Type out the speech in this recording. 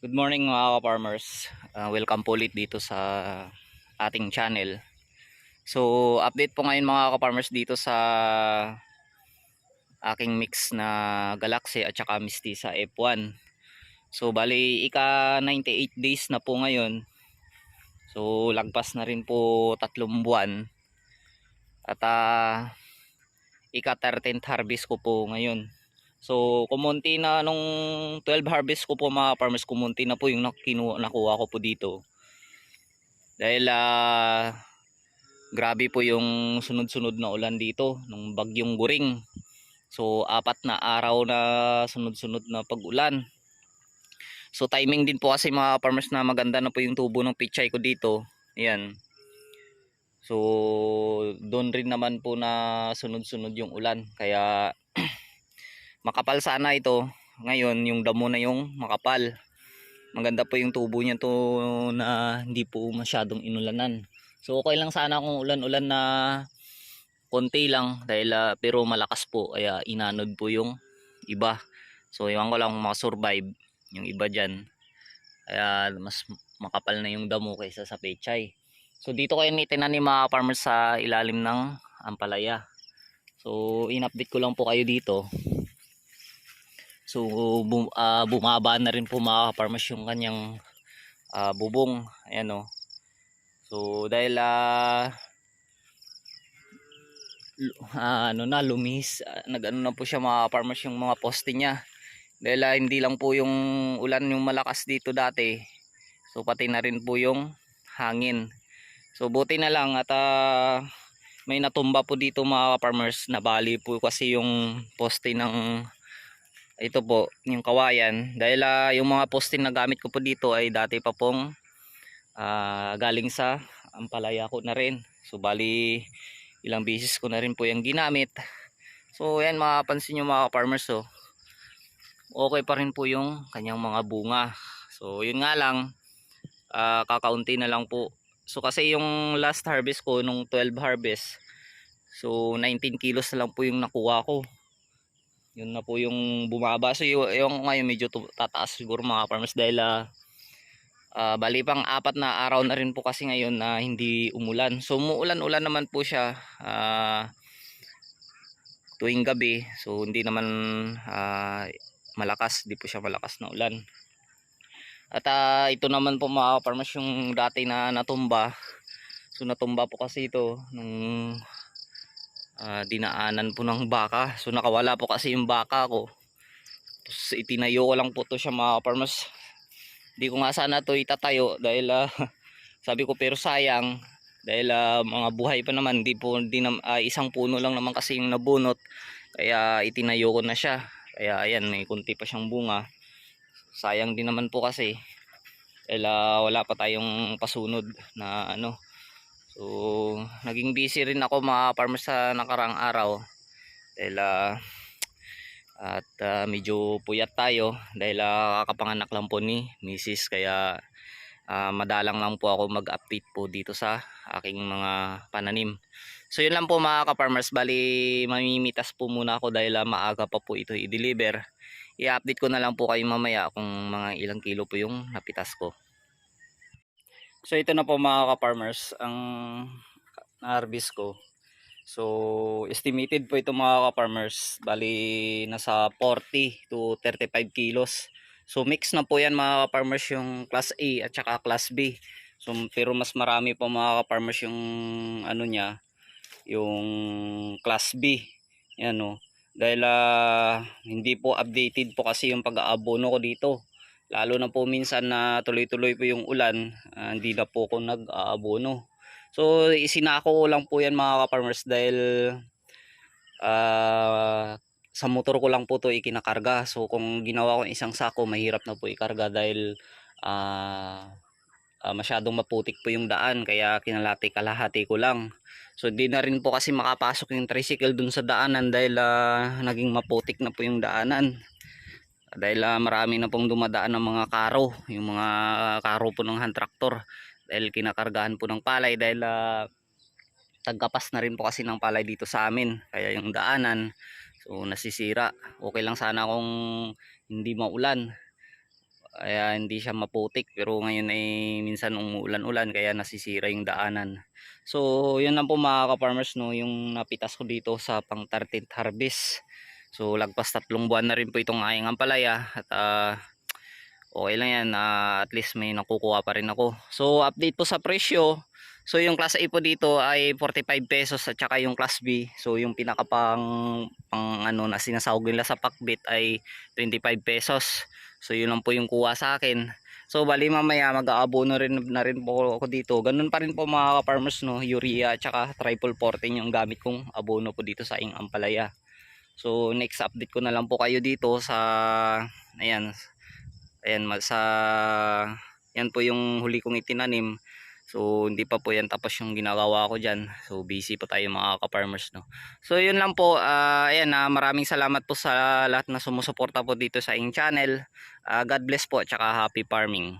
Good morning mga ka-farmers. Welcome po ulit dito sa ating channel. So, update po ngayon mga ka-farmers dito sa aking mix na Galaxy at saka Mistisa F1. So, bali ika 98 days na po ngayon. So, lagpas na rin po 3 buwan. At ika 13th harvest ko po ngayon. So, kumunti na nung 12 harvest ko po mga farmers, kumunti na po yung nakuha ko po dito. Dahil grabe po yung sunod-sunod na ulan dito nung bagyong Guring. So 4 na araw na sunod-sunod na pag-ulan. So timing din po kasi mga farmers na maganda na po yung tubo ng pichay ko dito. Ayan. So doon rin naman po na sunod-sunod yung ulan. Kaya makapal sana ito. Ngayon yung damo na yung makapal. Maganda po yung tubo niya to na hindi po masyadong inulanan. So okay lang sana kung ulan-ulan na konti lang dahil pero malakas po kaya inanod po yung iba. So iwan ko lang kung makasurvive yung iba dyan. Kaya mas makapal na yung damo kaysa sa pechay. So dito kayo tinanim mga farmers sa ilalim ng ampalaya. So in-update ko lang po kayo dito. So bumaba na rin po mga farmers yung kanyang bubong. Ayan o. So dahil lumis, nag-ano na po siya mga farmers yung mga poste niya. Dahil hindi lang po yung ulan yung malakas dito dati. So pati na rin po yung hangin. So buti na lang at may natumba po dito mga farmers. Nabali po kasi yung poste ng ito po, yung kawayan. Dahil yung mga poste na gamit ko po dito ay dati pa pong galing sa ampalaya ko na rin. So bali ilang beses ko na rin po yung ginamit. So yan mapapansin nyo mga farmers, so okay pa rin po yung kanyang mga bunga. So yun nga lang, kakaunti na lang po. So kasi yung last harvest ko nung 12 harvest, so 19 kilos na lang po yung nakuha ko. Yun na po yung bumaba. So yung ngayon medyo tataas siguro mga farmers dahil bali pang 4 na araw na rin po kasi ngayon na hindi umulan. So umuulan-ulan naman po siya tuwing gabi. So hindi naman malakas, di po siya malakas na ulan. At ito naman po mga farmers yung dati na natumba. So natumba po kasi ito nung dinaanan po ng baka. So nakawala po kasi yung baka ko. Tapos itinayo ko lang po to siya mga farmers. Hindi ko nga sana to itatayo dahil sabi ko pero sayang dahil mga buhay pa naman, isang puno lang naman kasi yung nabunot. Kaya itinayo ko na siya. Kaya ayan, may kunti pa siyang bunga. Sayang din naman po kasi dahil wala pa tayong pasunod na ano. So naging busy rin ako mga farmers sa nakaraang araw dahil at medyo puyat tayo dahil kakapanganak lang po ni Mrs. Kaya madalang lang po ako mag-update po dito sa aking mga pananim. So yun lang po mga ka-farmers, bali mamimitas po muna ako dahil maaga pa po ito i-deliver. I-update ko na lang po kayo mamaya kung mga ilang kilo po yung napitas ko. So ito na po mga ka-farmers ang na-harvest ko. So estimated po ito mga ka-farmers, bali nasa 40 to 35 kilos. So mix na po yan mga ka-farmers yung class A at saka class B. So pero mas marami po mga ka-farmers yung ano niya, yung class B. Yan o. Dahil hindi po updated po kasi yung pag-aabono ko dito. Lalo na po minsan na tuloy-tuloy po yung ulan, hindi na po ako nag-aabono. So isinako ko lang po yan mga ka-farmers dahil sa motor ko lang po to ikinakarga. So kung ginawa ko isang sako, mahirap na po ikarga dahil masyadong maputik po yung daan. Kaya kalahati ko lang. So di na rin po kasi makapasok yung tricycle dun sa daanan dahil naging maputik na po yung daanan. Dahil marami na pong dumadaan ng mga karo, yung mga karo po ng hand tractor dahil kinakargahan po ng palay dahil tagkapas na rin po kasi ng palay dito sa amin. Kaya yung daanan so nasisira. Okay lang sana kung hindi maulan. kaya hindi siya maputik, pero ngayon ay minsan umuulan-ulan kaya nasisira yung daanan. So yun lang po mga ka-farmers, no, yung napitas ko dito sa pang 13th harvest. So lagpas 3 buwan na rin po itong aking ampalaya at okay lang yan, at least may nakukuha pa rin ako. So update po sa presyo. So yung class A po dito ay 45 pesos at saka yung class B, so yung pinaka pang ano na sinasahog nila sa pakbit ay 25 pesos. So yun lang po yung kuha sa akin. So bali mamaya mag-aabono rin na rin po ako dito. Ganun pa rin po mga farmers, no, urea at saka triple 14 yung gamit kong abono po dito sa aking ampalaya. So next update ko na lang po kayo dito sa ayan. Ayan, yan po yung huli kong itinanim. So hindi pa po yan tapos yung ginagawa ko diyan. So busy pa tayo mga ka-farmers, no. So yun lang po. Ayan, maraming salamat po sa lahat na sumusuporta po dito sa aking channel. God bless po at saka happy farming.